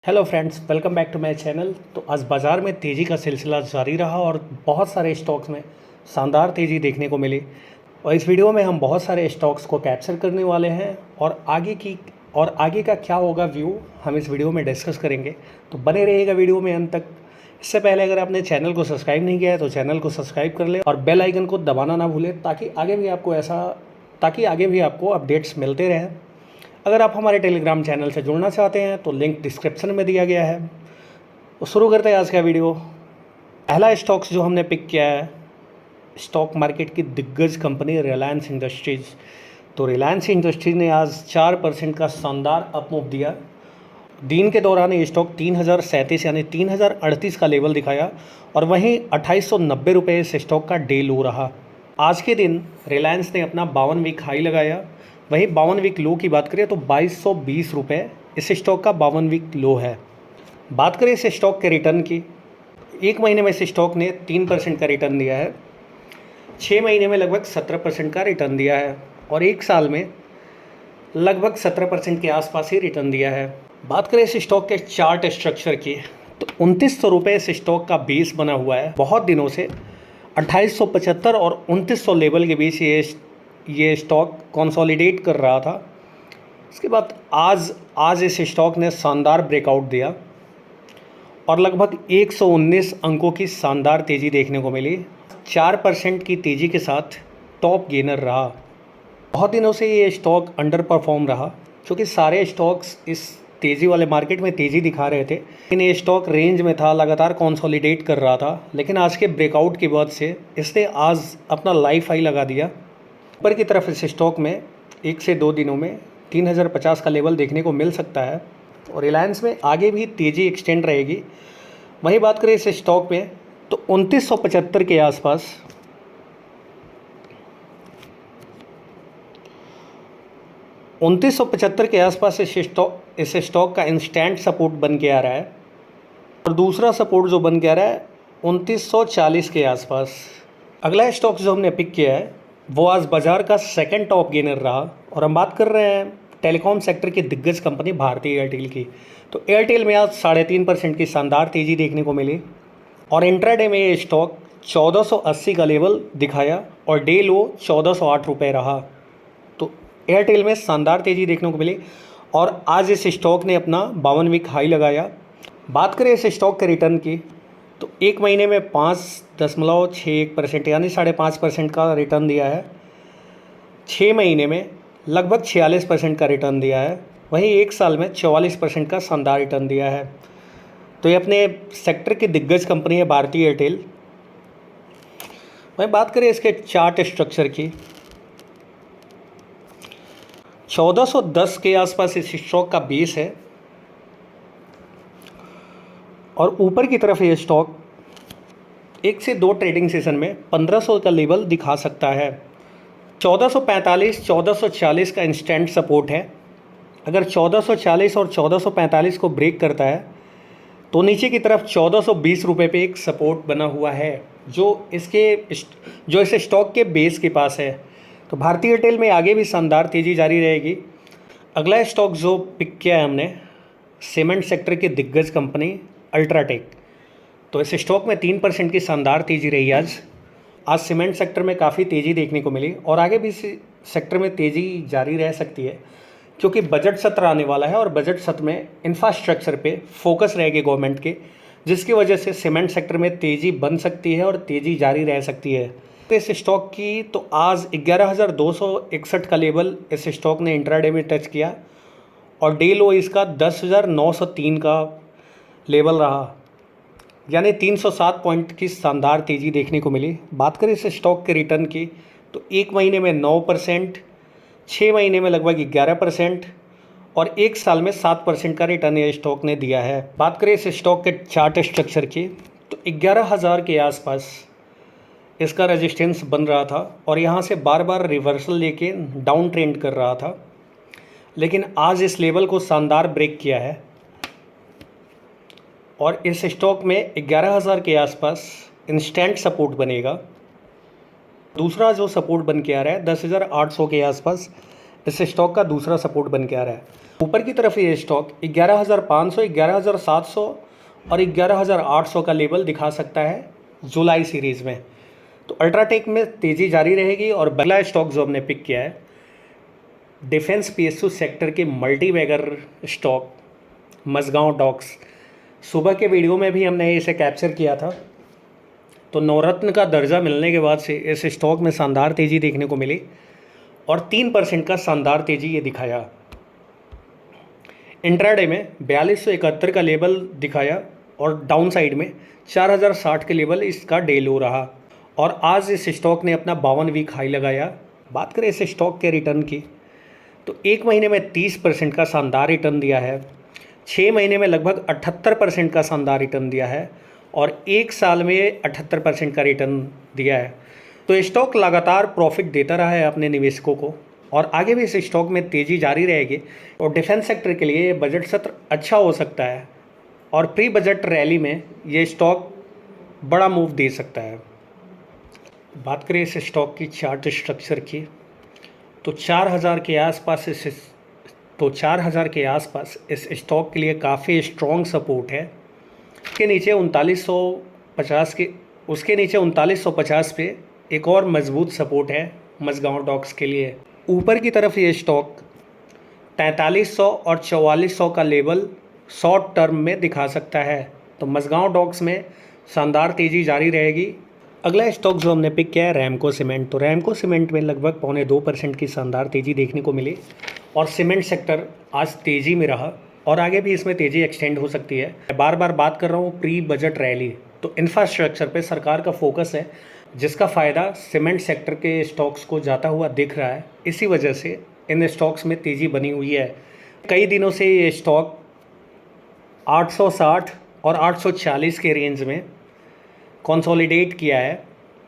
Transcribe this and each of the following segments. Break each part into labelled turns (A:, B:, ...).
A: Hello friends, welcome back to my channel. तो आज बाज़ार में तेज़ी का सिलसिला जारी रहा और बहुत सारे स्टॉक्स में शानदार तेज़ी देखने को मिली। और इस वीडियो में हम बहुत सारे स्टॉक्स को कैप्चर करने वाले हैं और आगे का क्या होगा व्यू हम इस वीडियो में डिस्कस करेंगे। तो बने रहिएगा वीडियो में अंत तक। इससे पहले अगर आपने चैनल को सब्सक्राइब नहीं किया है तो चैनल को सब्सक्राइब कर लें और बेल आइकन को दबाना ना भूलें ताकि आगे भी आपको अपडेट्स मिलते रहें। अगर आप हमारे टेलीग्राम चैनल से जुड़ना चाहते हैं तो लिंक डिस्क्रिप्शन में दिया गया है। तो शुरू करते हैं आज का वीडियो। पहला स्टॉक्स जो हमने पिक किया है, स्टॉक मार्केट की दिग्गज कंपनी रिलायंस इंडस्ट्रीज़। तो रिलायंस इंडस्ट्रीज ने आज 4% का शानदार अप मूव दिया। दिन के दौरान ये स्टॉक 3037 यानी 3038 का लेवल दिखाया और वहीं 2890 रुपये इस स्टॉक का डे लो रहा। आज के दिन रिलायंस ने अपना 52 वीक हाई लगाया। वहीं 52 वीक लो की बात करें तो 2220 रुपये इस स्टॉक का 52 वीक लो है। बात करें इस स्टॉक के रिटर्न की, एक महीने में इस स्टॉक ने 3% का रिटर्न दिया है, 6 महीने में लगभग 17% का रिटर्न दिया है और एक साल में लगभग 17% के आसपास ही रिटर्न दिया है। बात करें इस स्टॉक के चार्ट स्ट्रक्चर की तो 2900 रुपये इस स्टॉक का बेस बना हुआ है। बहुत दिनों से 2875 और 2900 लेवल के बीच ये स्टॉक कंसोलिडेट कर रहा था। इसके बाद आज इस स्टॉक ने शानदार ब्रेकआउट दिया और लगभग 119 अंकों की शानदार तेज़ी देखने को मिली। 4% की तेज़ी के साथ टॉप गेनर रहा। बहुत दिनों से ये स्टॉक अंडर परफॉर्म रहा क्योंकि सारे स्टॉक्स इस तेज़ी वाले मार्केट में तेज़ी दिखा रहे थे, लेकिन ये स्टॉक रेंज में था, लगातार कंसोलिडेट कर रहा था। लेकिन आज के ब्रेकआउट के बाद से इसने आज अपना लाइफ हाई लगा दिया। ऊपर की तरफ इस स्टॉक में 1 से 2 दिनों में 3050 का लेवल देखने को मिल सकता है और रिलायंस में आगे भी तेज़ी एक्सटेंड रहेगी। वहीं बात करें इस स्टॉक में तो 2975 के आसपास 2975 के आसपास इस स्टॉक का इंस्टेंट सपोर्ट बन के आ रहा है और दूसरा सपोर्ट जो बन के आ रहा है 2940 के आसपास। अगला स्टॉक जो हमने पिक किया है वो आज बाज़ार का सेकंड टॉप गेनर रहा और हम बात कर रहे हैं टेलीकॉम सेक्टर की दिग्गज कंपनी भारती एयरटेल की। तो एयरटेल में आज 3.5% की शानदार तेज़ी देखने को मिली और इंट्राडे में ये स्टॉक 1480 का लेवल दिखाया और डे लो 1408 रुपये रहा। तो एयरटेल में शानदार तेज़ी देखने को मिली और आज इस स्टॉक ने अपना 52 वीक हाई लगाया। बात करें इस स्टॉक के रिटर्न की तो एक महीने में 5.61% यानी 5.5% का रिटर्न दिया है, 6 महीने में लगभग 46% का रिटर्न दिया है, वहीं एक साल में 44% का शानदार रिटर्न दिया है। तो ये अपने सेक्टर की दिग्गज कंपनी है भारती एयरटेल। वहीं बात करें इसके चार्ट स्ट्रक्चर की, 1410 के आसपास इस स्टॉक का बेस है और ऊपर की तरफ ये स्टॉक 1 से 2 ट्रेडिंग सेशन में 1500 का लेवल दिखा सकता है। 1445 1440 का इंस्टेंट सपोर्ट है। अगर 1440 और 1445 को ब्रेक करता है तो नीचे की तरफ 1420 रुपये पे एक सपोर्ट बना हुआ है जो इस स्टॉक के बेस के पास है। तो भारती एयरटेल में आगे भी शानदार तेज़ी जारी रहेगी। अगला स्टॉक जो पिक किया है हमने, सीमेंट सेक्टर की दिग्गज कंपनी अल्ट्राटेक। तो इस स्टॉक में 3% की शानदार तेज़ी रही। आज सीमेंट सेक्टर में काफ़ी तेज़ी देखने को मिली और आगे भी इस सेक्टर में तेज़ी जारी रह सकती है क्योंकि बजट सत्र आने वाला है और बजट सत्र में इंफ्रास्ट्रक्चर पे फोकस रहेगी गवर्नमेंट के, जिसकी वजह से सीमेंट सेक्टर में तेज़ी बन सकती है और तेज़ी जारी रह सकती है। तो इस स्टॉक की तो आज 11,261 का लेवल इस स्टॉक ने इंट्राडे में टच किया और डे लो इसका 10,903 का लेवल रहा, यानी 307 पॉइंट की शानदार तेज़ी देखने को मिली। बात करें इस स्टॉक के रिटर्न की तो एक महीने में 9%, 6 महीने में लगभग 11% और एक साल में 7% का रिटर्न ये स्टॉक ने दिया है। बात करें इस स्टॉक के चार्ट स्ट्रक्चर की तो 11,000 के आसपास इसका रेजिस्टेंस बन रहा था और यहाँ से बार बार रिवर्सल लेके डाउन ट्रेंड कर रहा था, लेकिन आज इस लेवल को शानदार ब्रेक किया है और इस स्टॉक में 11,000 के आसपास इंस्टेंट सपोर्ट बनेगा। दूसरा जो सपोर्ट बन के आ रहा है 10,800 के आसपास, इस स्टॉक का दूसरा सपोर्ट बन के आ रहा है। ऊपर की तरफ ये स्टॉक 11,500, 11,700 और 11,800 का लेवल दिखा सकता है जुलाई सीरीज़ में। तो अल्ट्राटेक में तेज़ी जारी रहेगी। और पहला स्टॉक जो हमने पिक किया है डिफेंस पीएसयू सेक्टर के multi bagger stock Mazagon docks. सुबह के वीडियो में भी हमने इसे कैप्चर किया था। तो नवरत्न का दर्जा मिलने के बाद से इस स्टॉक में शानदार तेज़ी देखने को मिली और 3% का शानदार तेज़ी ये दिखाया। इंट्राडे में 4271 का लेवल दिखाया और डाउन साइड में 4060 के लेवल इसका डे लो रहा। और आज इस स्टॉक ने अपना 52 वीक हाई लगाया। बात करें इस स्टॉक के रिटर्न की तो 1 महीने में 30% का शानदार रिटर्न दिया है, 6 महीने में लगभग 78% का शानदार रिटर्न दिया है और 1 साल में 78% का रिटर्न दिया है। तो स्टॉक लगातार प्रॉफिट देता रहा है अपने निवेशकों को और आगे भी इस स्टॉक में तेज़ी जारी रहेगी। और डिफेंस सेक्टर के लिए बजट सत्र अच्छा हो सकता है और प्री बजट रैली में ये स्टॉक बड़ा मूव दे सकता है। बात करें इस स्टॉक की चार्ट स्ट्रक्चर की तो 4000 के आसपास इस स्टॉक के लिए काफ़ी स्ट्रॉन्ग सपोर्ट है। उसके नीचे 3950 पे एक और मजबूत सपोर्ट है मझगांव डॉक्स के लिए। ऊपर की तरफ ये स्टॉक 4300 और 4400 का लेवल शॉर्ट टर्म में दिखा सकता है। तो मझगांव डॉक्स में शानदार तेज़ी जारी रहेगी। अगला स्टॉक जो हमने पिक किया है रैमको सीमेंट। तो रैमको सीमेंट में लगभग 1.25% की शानदार तेज़ी देखने को मिली और सीमेंट सेक्टर आज तेज़ी में रहा और आगे भी इसमें तेज़ी एक्सटेंड हो सकती है। मैं बार बार बात कर रहा हूँ प्री बजट रैली। तो इंफ्रास्ट्रक्चर पे सरकार का फोकस है जिसका फ़ायदा सीमेंट सेक्टर के स्टॉक्स को जाता हुआ दिख रहा है। इसी वजह से इन स्टॉक्स में तेज़ी बनी हुई है। कई दिनों से ये स्टॉक 860 और 840 के रेंज में कंसोलिडेट किया है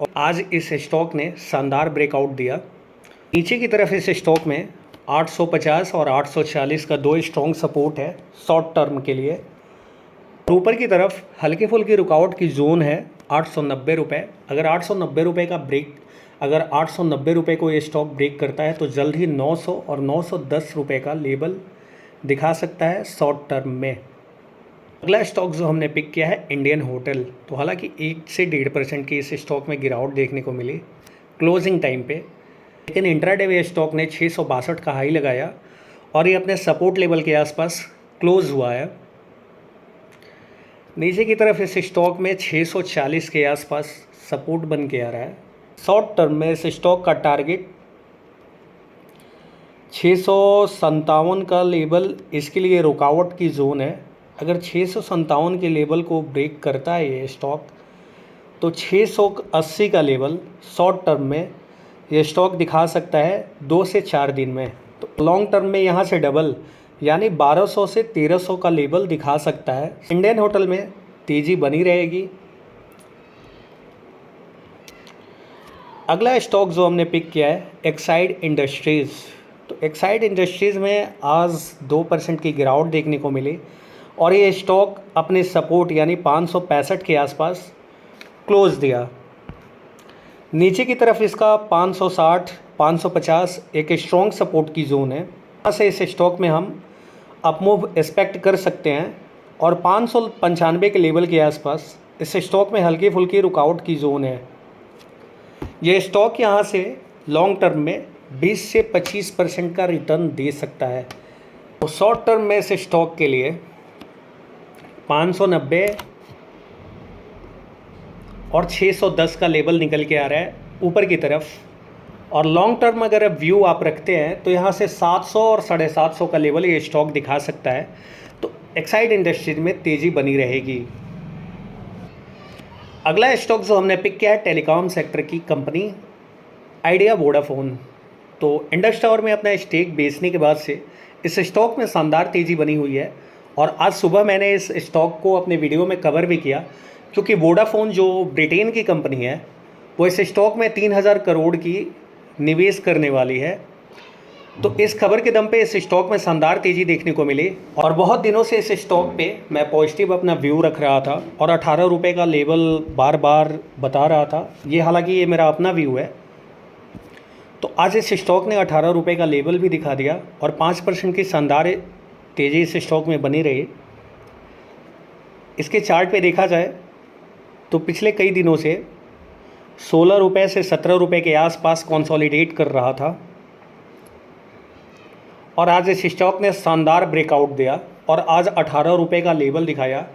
A: और आज इस स्टॉक ने शानदार ब्रेकआउट दिया। नीचे की तरफ इस स्टॉक में 850 और 840 का 2 स्ट्रॉन्ग सपोर्ट है शॉर्ट टर्म के लिए। ऊपर की तरफ हल्की फुल्की रुकावट की जोन है 890 रुपये। अगर 890 रुपये को ये स्टॉक ब्रेक करता है तो जल्द ही 900 और 910 रुपये का लेवल दिखा सकता है शॉर्ट टर्म में। अगला स्टॉक जो हमने पिक किया है इंडियन होटल। तो हालांकि 1 से 1.5% की इस स्टॉक में गिरावट देखने को मिली क्लोजिंग टाइम पे, लेकिन इंट्राडे में स्टॉक ने 662 का हाई लगाया और ये अपने सपोर्ट लेवल के आसपास क्लोज हुआ है। नीचे की तरफ इस स्टॉक में 640 के आसपास सपोर्ट बन के आ रहा है। शॉर्ट टर्म में इस स्टॉक का टारगेट 657 का लेवल इसके लिए रुकावट की जोन है। अगर 657 के लेवल को ब्रेक करता है ये स्टॉक तो 680 का लेवल शॉर्ट टर्म में ये स्टॉक दिखा सकता है 2 से 4 दिन में। तो लॉन्ग टर्म में यहाँ से डबल यानी 1200 से 1300 का लेवल दिखा सकता है। इंडियन होटल में तेज़ी बनी रहेगी। अगला स्टॉक जो हमने पिक किया है एक्साइड इंडस्ट्रीज़। तो एक्साइड इंडस्ट्रीज़ में आज 2% की गिरावट देखने को मिली और ये स्टॉक अपने सपोर्ट यानी 565 के आसपास क्लोज दिया। नीचे की तरफ इसका 560, 550 एक स्ट्रॉन्ग सपोर्ट की जोन है। यहाँ से इस स्टॉक में हम अपमूव एक्सपेक्ट कर सकते हैं और 595 के लेवल के आसपास इस स्टॉक में हल्की फुल्की रुकावट की जोन है। ये स्टॉक यहाँ से लॉन्ग टर्म में 20 से 25% का रिटर्न दे सकता है। तो शॉर्ट टर्म में इस स्टॉक के लिए 590 और 610 का लेवल निकल के आ रहा है ऊपर की तरफ। और लॉन्ग टर्म अगर व्यू आप रखते हैं तो यहाँ से 700 और 750 का लेवल ये स्टॉक दिखा सकता है। तो एक्साइड इंडस्ट्रीज में तेज़ी बनी रहेगी। अगला स्टॉक जो हमने पिक किया है टेलीकॉम सेक्टर की कंपनी आइडिया वोडाफोन। तो इंडस टावर में अपना स्टेक बेचने के बाद से इस स्टॉक में शानदार तेज़ी बनी हुई है और आज सुबह मैंने इस स्टॉक को अपने वीडियो में कवर भी किया क्योंकि वोडाफोन जो ब्रिटेन की कंपनी है वो इस स्टॉक में 3000 करोड़ की निवेश करने वाली है। तो इस खबर के दम पे इस स्टॉक में शानदार तेज़ी देखने को मिली और बहुत दिनों से इस स्टॉक पे मैं पॉजिटिव अपना व्यू रख रहा था और 18 रुपये का लेवल बार बार बता रहा था। ये हालांकि ये मेरा अपना व्यू है। तो आज इस स्टॉक ने 18 रुपये का लेवल भी दिखा दिया और 5% की शानदार तेज़ी इस स्टॉक में बनी रही। इसके चार्ट पे देखा जाए तो पिछले कई दिनों से 16 रुपये से 17 रुपये के आसपास कंसोलिडेट कर रहा था और आज इस स्टॉक ने शानदार ब्रेकआउट दिया और आज 18 रुपये का लेवल दिखाया।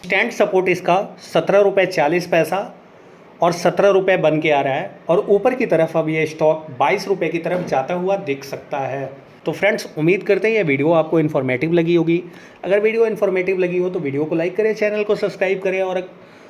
A: स्टैंड सपोर्ट इसका 17 रुपये 40 पैसा और 17 रुपये बन के आ रहा है और ऊपर की तरफ अब ये स्टॉक 22 रुपये की तरफ जाता हुआ दिख सकता है। तो फ्रेंड्स, उम्मीद करते हैं ये वीडियो आपको इन्फॉर्मेटिव लगी होगी। अगर वीडियो इन्फॉर्मेटिव लगी हो तो वीडियो को लाइक करें, चैनल को सब्सक्राइब करें और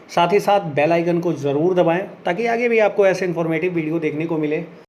A: साथ ही साथ बेल आइकन को ज़रूर दबाएं ताकि आगे भी आपको ऐसे इन्फॉर्मेटिव वीडियो देखने को मिले।